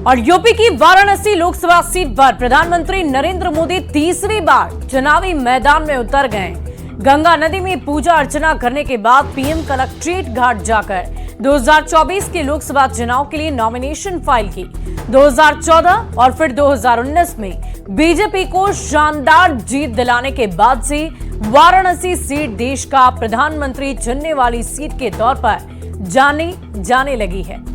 और यूपी की वाराणसी लोकसभा सीट पर प्रधानमंत्री नरेंद्र मोदी तीसरी बार चुनावी मैदान में उतर गए। गंगा नदी में पूजा अर्चना करने के बाद पीएम कलेक्ट्रेट घाट जाकर 2024 के लोकसभा चुनाव के लिए नॉमिनेशन फाइल की। 2014 और फिर 2019 में बीजेपी को शानदार जीत दिलाने के बाद से वाराणसी सीट देश का प्रधानमंत्री चुनने वाली सीट के तौर पर जाने लगी है।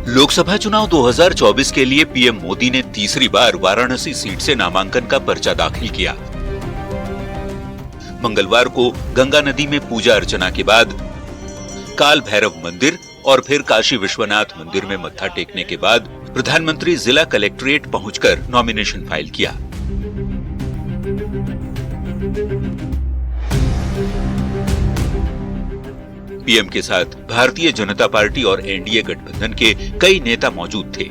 लोकसभा चुनाव 2024 के लिए पीएम मोदी ने तीसरी बार वाराणसी सीट से नामांकन का पर्चा दाखिल किया। मंगलवार को गंगा नदी में पूजा अर्चना के बाद काल भैरव मंदिर और फिर काशी विश्वनाथ मंदिर में मत्था टेकने के बाद प्रधानमंत्री जिला कलेक्ट्रेट पहुंचकर नॉमिनेशन फाइल किया। पीएम के साथ भारतीय जनता पार्टी और एनडीए गठबंधन के कई नेता मौजूद थे।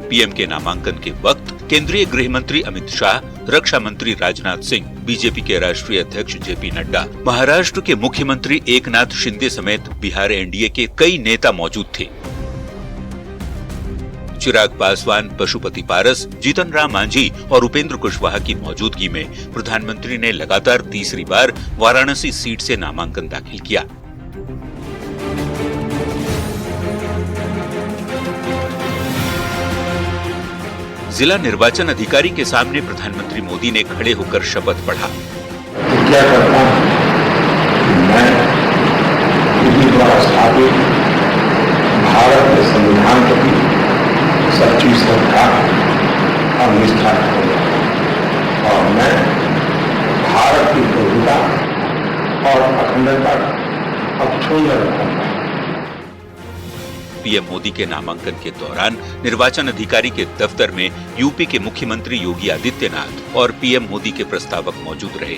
पीएम के नामांकन के वक्त केंद्रीय गृह मंत्री अमित शाह, रक्षा मंत्री राजनाथ सिंह, बीजेपी के राष्ट्रीय अध्यक्ष जेपी नड्डा, महाराष्ट्र के मुख्यमंत्री एकनाथ शिंदे समेत बिहार एनडीए के कई नेता मौजूद थे। चिराग पासवान, पशुपति पारस, जीतन राम मांझी और उपेंद्र कुशवाहा की मौजूदगी में प्रधानमंत्री ने लगातार तीसरी बार वाराणसी सीट से नामांकन दाखिल किया। जिला निर्वाचन अधिकारी के सामने प्रधानमंत्री मोदी ने खड़े होकर शपथ पढ़ा। क्या करता हूं? मैं विधि द्वारा स्थापित भारत के संविधान के प्रति सच्ची श्रद्धा और निष्ठा रखूंगा और मैं भारत की प्रभुता और अखंडता अक्षुण्ण रखूंगा। पीएम मोदी के नामांकन के दौरान निर्वाचन अधिकारी के दफ्तर में यूपी के मुख्यमंत्री योगी आदित्यनाथ और पीएम मोदी के प्रस्तावक मौजूद रहे।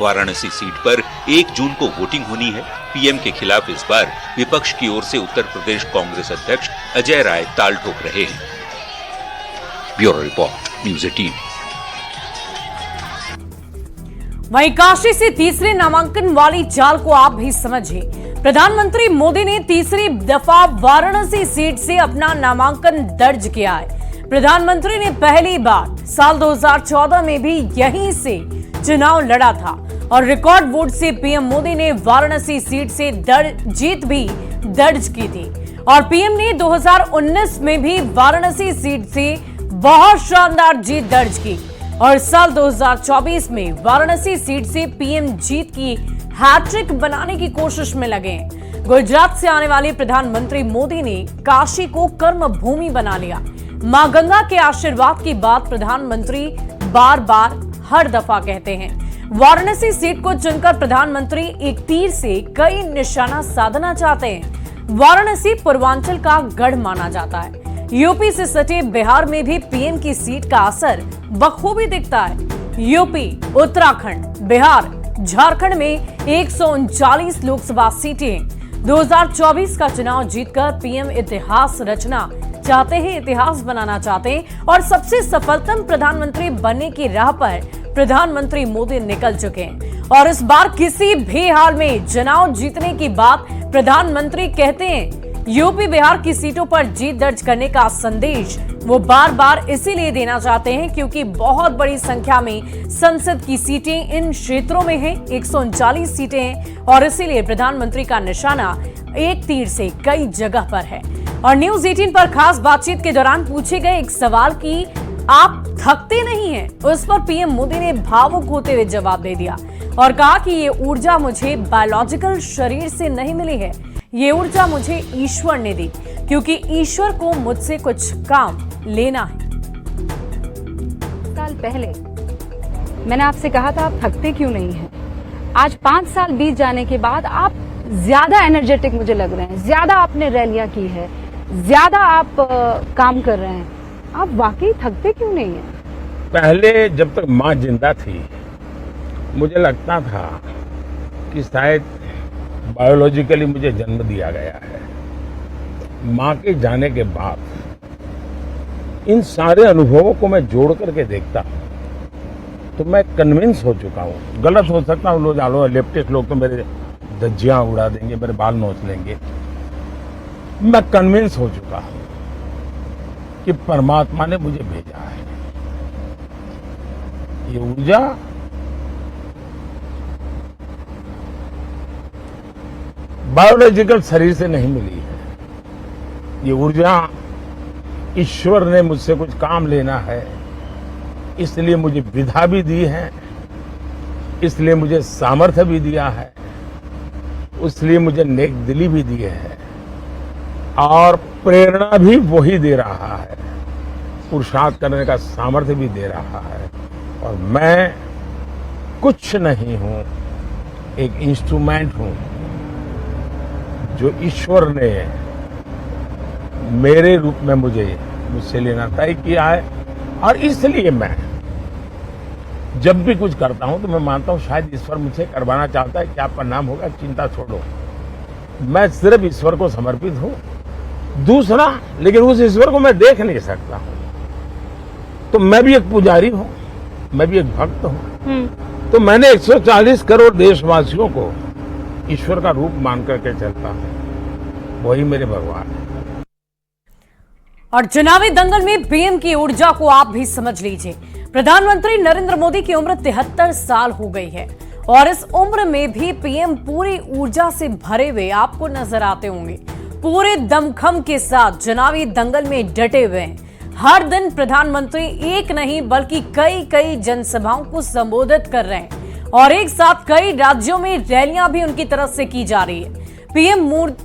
वाराणसी सीट पर 1 जून को वोटिंग होनी है। पीएम के खिलाफ इस बार विपक्ष की ओर से उत्तर प्रदेश कांग्रेस अध्यक्ष अजय राय ताल ठोक रहे हैं। Bureau report, news 18। वहीं काशी से तीसरे नामांकन वाली चाल को आप भी समझिए। प्रधानमंत्री मोदी ने तीसरी दफा वाराणसी सीट से अपना नामांकन दर्ज किया है। प्रधानमंत्री ने पहली बार साल 2014 में भी यहीं से चुनाव लड़ा था और रिकॉर्ड वोट से पीएम मोदी ने वाराणसी सीट से जीत भी दर्ज की थी और पीएम ने 2019 में भी वाराणसी सीट से बहुत शानदार जीत दर्ज की और साल 2024 में वाराणसी सीट से पीएम जीत की हैट्रिक बनाने की कोशिश में लगे हैं। गुजरात से आने वाले प्रधानमंत्री मोदी ने काशी को कर्म भूमि बना लिया। मां गंगा के आशीर्वाद की बात प्रधानमंत्री बार बार हर दफा कहते हैं। वाराणसी सीट को चुनकर प्रधानमंत्री एक तीर से कई निशाना साधना चाहते हैं। वाराणसी पूर्वांचल का गढ़ माना जाता है। यूपी से सटे बिहार में भी पीएम की सीट का असर बखूबी दिखता है। यूपी, उत्तराखंड, बिहार, झारखंड में 139 लोकसभा सीटें। 2024 का चुनाव जीतकर पीएम इतिहास रचना चाहते हैं, इतिहास बनाना चाहते हैं और सबसे सफलतम प्रधानमंत्री बनने की राह पर प्रधानमंत्री मोदी निकल चुके हैं और इस बार किसी भी हाल में चुनाव जीतने की बात प्रधानमंत्री कहते हैं। यूपी, बिहार की सीटों पर जीत दर्ज करने का संदेश वो बार बार इसीलिए देना चाहते हैं क्योंकि बहुत बड़ी संख्या में संसद की सीटें इन क्षेत्रों में हैं। 139 सीटें हैं और इसीलिए प्रधानमंत्री का निशाना एक तीर से कई जगह पर है। और न्यूज़ 18 पर खास बातचीत के दौरान पूछे गए एक सवाल की आप थकते नहीं हैं, उस पर पीएम मोदी ने भावुक होते हुए जवाब दे दिया और कहा कि ये ऊर्जा मुझे बायोलॉजिकल शरीर से नहीं मिली है, ये ऊर्जा मुझे ईश्वर ने दी क्योंकि ईश्वर को मुझसे कुछ काम लेना है। साल पहले मैंने आपसे कहा था आप थकते क्यों नहीं हैं। आज 5 साल बीत जाने के बाद आप ज्यादा एनर्जेटिक मुझे लग रहे हैं, ज्यादा आपने रैलियां की है, ज्यादा आप काम कर रहे हैं। आप वाकई थकते क्यों नहीं हैं? पहले जब तक माँ जिंदा थी मुझे लगता था कि शायद बायोलॉजिकली मुझे जन्म दिया गया है। माँ के जाने के बाद इन सारे अनुभवों को मैं जोड़ करके देखता हूं तो मैं कन्विंस हो चुका हूँ। गलत हो सकता हूँ, लोग लेफ्टिस्ट लोग तो मेरे धज्जियां उड़ा देंगे, मेरे बाल नोच लेंगे। मैं कन्विंस हो चुका हूँ कि परमात्मा ने मुझे भेजा है। ये ऊर्जा बायोलॉजिकल शरीर से नहीं मिली है। ये ऊर्जा ईश्वर ने मुझसे कुछ काम लेना है, इसलिए मुझे विधा भी दी है, इसलिए मुझे सामर्थ्य भी दिया है, इसलिए मुझे नेक दिली भी दी है, और प्रेरणा भी वही दे रहा है, पुरुषार्थ करने का सामर्थ्य भी दे रहा है। और मैं कुछ नहीं हूं, एक इंस्ट्रूमेंट हूं जो ईश्वर ने मेरे रूप में मुझसे लेना तय किया है। और इसलिए मैं जब भी कुछ करता हूं तो मैं मानता हूं शायद ईश्वर मुझसे करवाना चाहता है। क्या परिणाम होगा चिंता छोड़ो, मैं सिर्फ ईश्वर को समर्पित हूं। दूसरा, लेकिन उस ईश्वर को मैं देख नहीं सकता हूं, तो मैं भी एक पुजारी हूं, मैं भी एक भक्त हूं। तो मैंने 140 करोड़ देशवासियों को ईश्वर का रूप मान करके चलता हूं, वही मेरे भगवान है। और चुनावी दंगल में पीएम की ऊर्जा को आप भी समझ लीजिए। प्रधानमंत्री नरेंद्र मोदी की उम्र 73 साल हो गई है और इस उम्र में भी पीएम पूरी ऊर्जा से भरे हुए आपको नजर आते होंगे। पूरे दमखम के साथ चुनावी दंगल में डटे हुए हैं। हर दिन प्रधानमंत्री एक नहीं बल्कि कई जनसभाओं को संबोधित कर रहे हैं और एक साथ कई राज्यों में रैलियां भी उनकी तरफ से की जा रही है। पीएम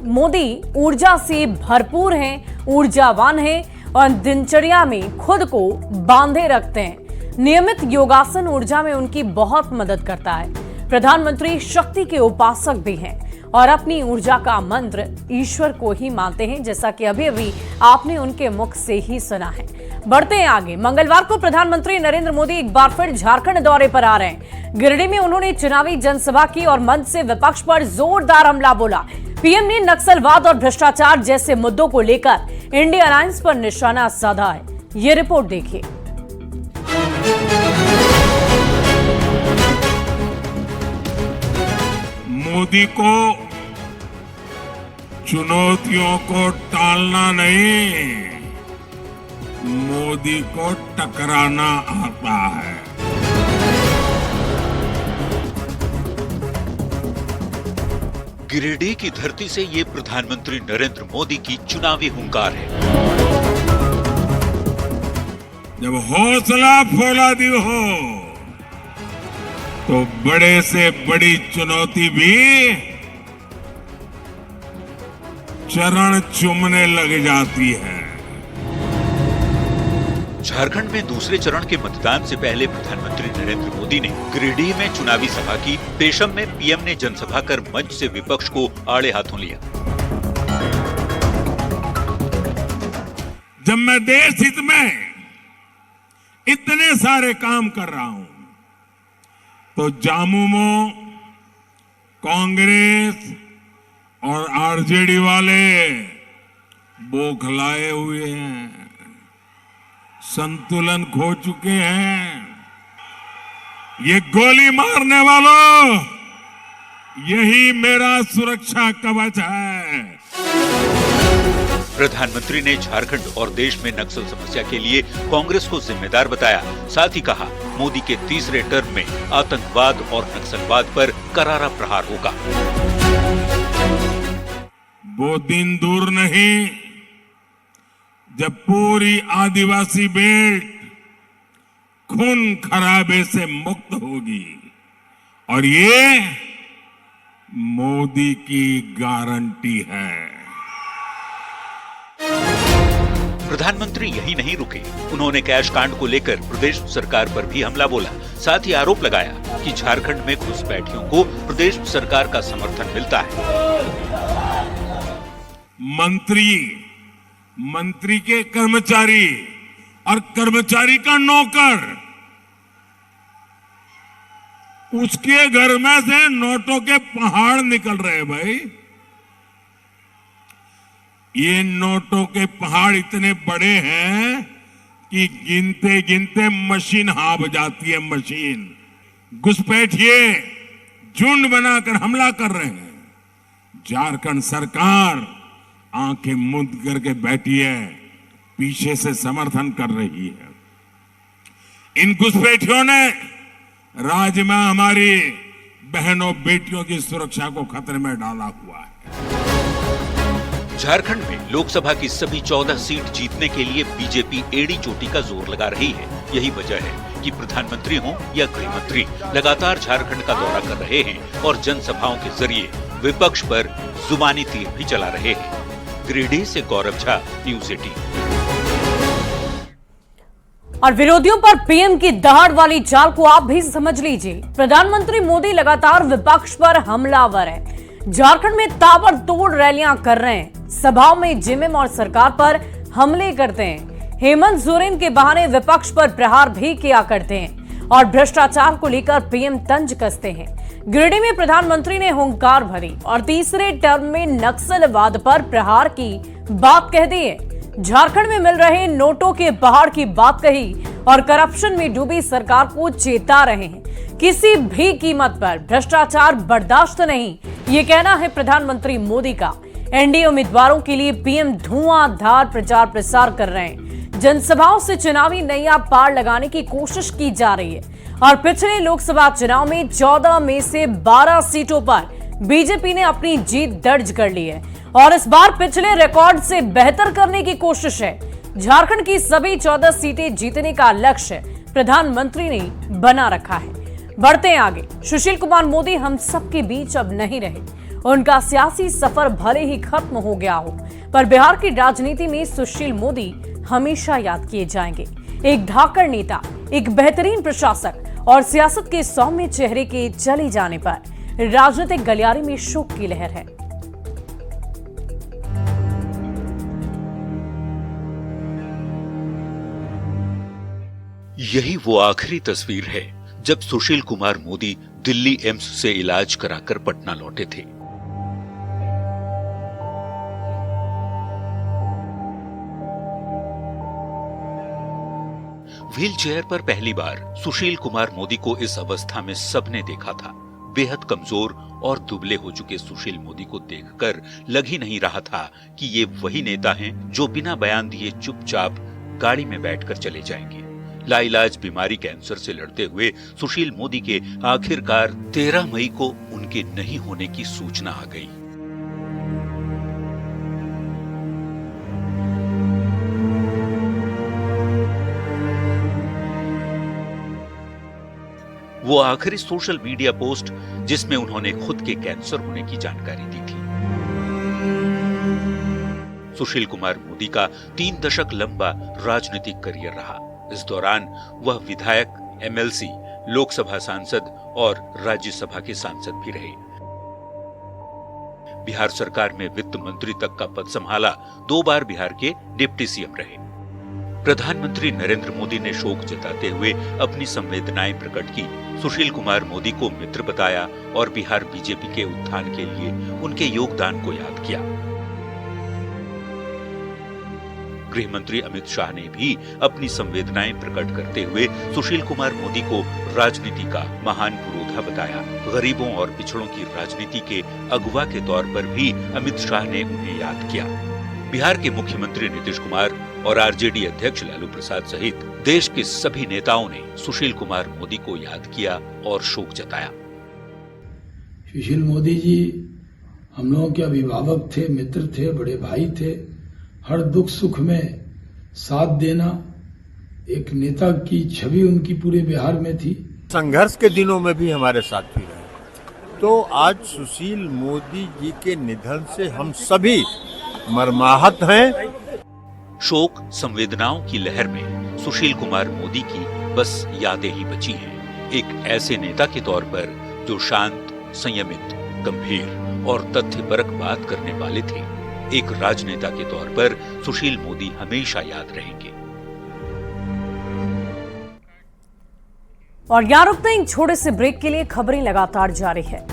मोदी ऊर्जा से भरपूर हैं, ऊर्जावान हैं और दिनचर्या में खुद को बांधे रखते हैं। नियमित योगासन ऊर्जा में उनकी बहुत मदद करता है। प्रधानमंत्री शक्ति के उपासक भी हैं और अपनी ऊर्जा का मंत्र ईश्वर को ही मानते हैं, जैसा कि अभी आपने उनके मुख से ही सुना है। बढ़ते हैं आगे। मंगलवार को प्रधानमंत्री नरेंद्र मोदी एक बार फिर झारखंड दौरे पर आ रहे हैं। गिरिडीह में उन्होंने चुनावी जनसभा की और मंच से विपक्ष पर जोरदार हमला बोला। पीएम ने नक्सलवाद और भ्रष्टाचार जैसे मुद्दों को लेकर इंडिया अलायंस पर निशाना साधा है। ये रिपोर्ट देखिए। मोदी को चुनौतियों को टालना नहीं, मोदी को टकराना आता है। गिरिडीह की धरती से ये प्रधानमंत्री नरेंद्र मोदी की चुनावी हुंकार है। जब हौसला फौलादी हो तो बड़े से बड़ी चुनौती भी चरण चूमने लग जाती है। झारखंड में दूसरे चरण के मतदान से पहले प्रधानमंत्री नरेंद्र मोदी ने गिरिडीह में चुनावी सभा की। पेशम में पीएम ने जनसभा कर मंच से विपक्ष को आड़े हाथों लिया। जब मैं देश हित में इतने सारे काम कर रहा हूं तो जामुमो कांग्रेस और आरजेडी वाले बौखलाए हुए हैं, संतुलन खो चुके हैं। ये गोली मारने वालों, यही मेरा सुरक्षा कवच है। प्रधानमंत्री ने झारखंड और देश में नक्सल समस्या के लिए कांग्रेस को जिम्मेदार बताया। साथ ही कहा, मोदी के तीसरे टर्म में आतंकवाद और नक्सलवाद पर करारा प्रहार होगा। वो दिन दूर नहीं जब पूरी आदिवासी बेल्ट खून खराबे से मुक्त होगी, और ये मोदी की गारंटी है। प्रधानमंत्री यही नहीं रुके, उन्होंने कैश कांड को लेकर प्रदेश सरकार पर भी हमला बोला। साथ ही आरोप लगाया कि झारखंड में घुसपैठियों को प्रदेश सरकार का समर्थन मिलता है। मंत्री के कर्मचारी और कर्मचारी का नौकर, उसके घर में से नोटों के पहाड़ निकल रहे। भाई, ये नोटों के पहाड़ इतने बड़े हैं कि गिनते गिनते मशीन हाफ जाती है। मशीन घुसपैठिए झुंड बनाकर हमला कर रहे हैं। झारखंड सरकार आंखें मूंद करके बैठी है, पीछे से समर्थन कर रही है। इन घुसपैठियों ने राज्य में हमारी बहनों बेटियों की सुरक्षा को खतरे में डाला हुआ है। झारखंड में लोकसभा की सभी 14 सीट जीतने के लिए बीजेपी एड़ी चोटी का जोर लगा रही है। यही वजह है कि प्रधानमंत्री हो या गृह मंत्री लगातार झारखंड का दौरा कर रहे हैं और जनसभाओं के जरिए विपक्ष पर जुबानी तीर भी चला रहे हैं। गिरिडीह से गौरव झा, न्यूज़ 18। और विरोधियों पर पीएम की दहाड़ वाली चाल को आप भी समझ लीजिए। प्रधानमंत्री मोदी लगातार विपक्ष पर हमलावर है। झारखंड में ताबड़तोड़ रैलियां कर रहे हैं, सभाओं में जेएमएम और सरकार पर हमले करते हैं। हेमंत सोरेन के बहाने विपक्ष पर प्रहार भी किया करते हैं और भ्रष्टाचार को लेकर पीएम तंज कसते हैं। गिरिडीह में प्रधानमंत्री ने हुंकार भरी और तीसरे टर्म में नक्सलवाद पर प्रहार की बात कह दी है। झारखंड में मिल रहे नोटों के पहाड़ की बात कही और करप्शन में डूबी सरकार को चेता रहे हैं। किसी भी कीमत पर भ्रष्टाचार बर्दाश्त नहीं, ये कहना है प्रधानमंत्री मोदी का। एनडीए उम्मीदवारों के लिए पीएम धुआंधार प्रचार प्रसार कर रहे हैं। जनसभाओं से चुनावी नैया पार लगाने की कोशिश की जा रही है और पिछले लोकसभा चुनाव में 14 में से 12 सीटों पर बीजेपी ने अपनी जीत दर्ज कर ली है और इस बार पिछले रिकॉर्ड से बेहतर करने की कोशिश है। झारखंड की सभी 14 सीटें जीतने का लक्ष्य प्रधानमंत्री ने बना रखा है। बढ़ते हैं आगे। सुशील कुमार मोदी हम सबके बीच अब नहीं रहे। उनका सियासी सफर भले ही खत्म हो गया हो, पर बिहार की राजनीति में सुशील मोदी हमेशा याद किए जाएंगे। एक धाकड़ नेता, एक बेहतरीन प्रशासक और सियासत के सौम्य चेहरे के चले जाने पर राजनीतिक गलियारे में शोक की लहर है। यही वो आखिरी तस्वीर है जब सुशील कुमार मोदी दिल्ली एम्स से इलाज कराकर पटना लौटे थे। व्हीलचेयर पर पहली बार सुशील कुमार मोदी को इस अवस्था में सबने देखा था। बेहद कमजोर और दुबले हो चुके सुशील मोदी को देखकर लग ही नहीं रहा था कि ये वही नेता हैं जो बिना बयान दिए चुपचाप गाड़ी में बैठकर चले जाएंगे। लाइलाज बीमारी कैंसर से लड़ते हुए सुशील मोदी के आखिरकार 13 मई को उनके नहीं होने की सूचना आ गई। वो आखिरी सोशल मीडिया पोस्ट जिसमें उन्होंने खुद के कैंसर होने की जानकारी दी थी। सुशील कुमार मोदी का 3 दशक लंबा राजनीतिक करियर रहा। इस दौरान वह विधायक, एमएलसी, लोकसभा सांसद और राज्यसभा के सांसद भी रहे। बिहार सरकार में वित्त मंत्री तक का पद संभाला। 2 बार बिहार के डिप्टी सीएम रहे। प्रधानमंत्री नरेंद्र मोदी ने शोक जताते हुए अपनी संवेदनाएं प्रकट की, सुशील कुमार मोदी को मित्र बताया और बिहार बीजेपी के उत्थान के लिए उनके योगदान को याद किया। गृह मंत्री अमित शाह ने भी अपनी संवेदनाएं प्रकट करते हुए सुशील कुमार मोदी को राजनीति का महान पुरोधा बताया। गरीबों और पिछड़ों की राजनीति के अगुवा के तौर पर भी अमित शाह ने उन्हें याद किया। बिहार के मुख्यमंत्री नीतीश कुमार और आरजेडी अध्यक्ष लालू प्रसाद सहित देश के सभी नेताओं ने सुशील कुमार मोदी को याद किया और शोक जताया। सुशील मोदी जी हम लोगों के अभिभावक थे, मित्र थे, बड़े भाई थे। हर दुख सुख में साथ देना, एक नेता की छवि उनकी पूरे बिहार में थी। संघर्ष के दिनों में भी हमारे साथ भी रहे। तो आज सुशील मोदी जी के निधन से हम सभी मर्माहत हैं। शोक संवेदनाओं की लहर में सुशील कुमार मोदी की बस यादें ही बची हैं। एक ऐसे नेता के तौर पर जो शांत, संयमित, गंभीर और तथ्यपरक बात करने वाले थे। एक राजनेता के तौर पर सुशील मोदी हमेशा याद रहेंगे। और यहाँ रुकते हैं, छोटे से ब्रेक के लिए खबरें लगातार जारी है।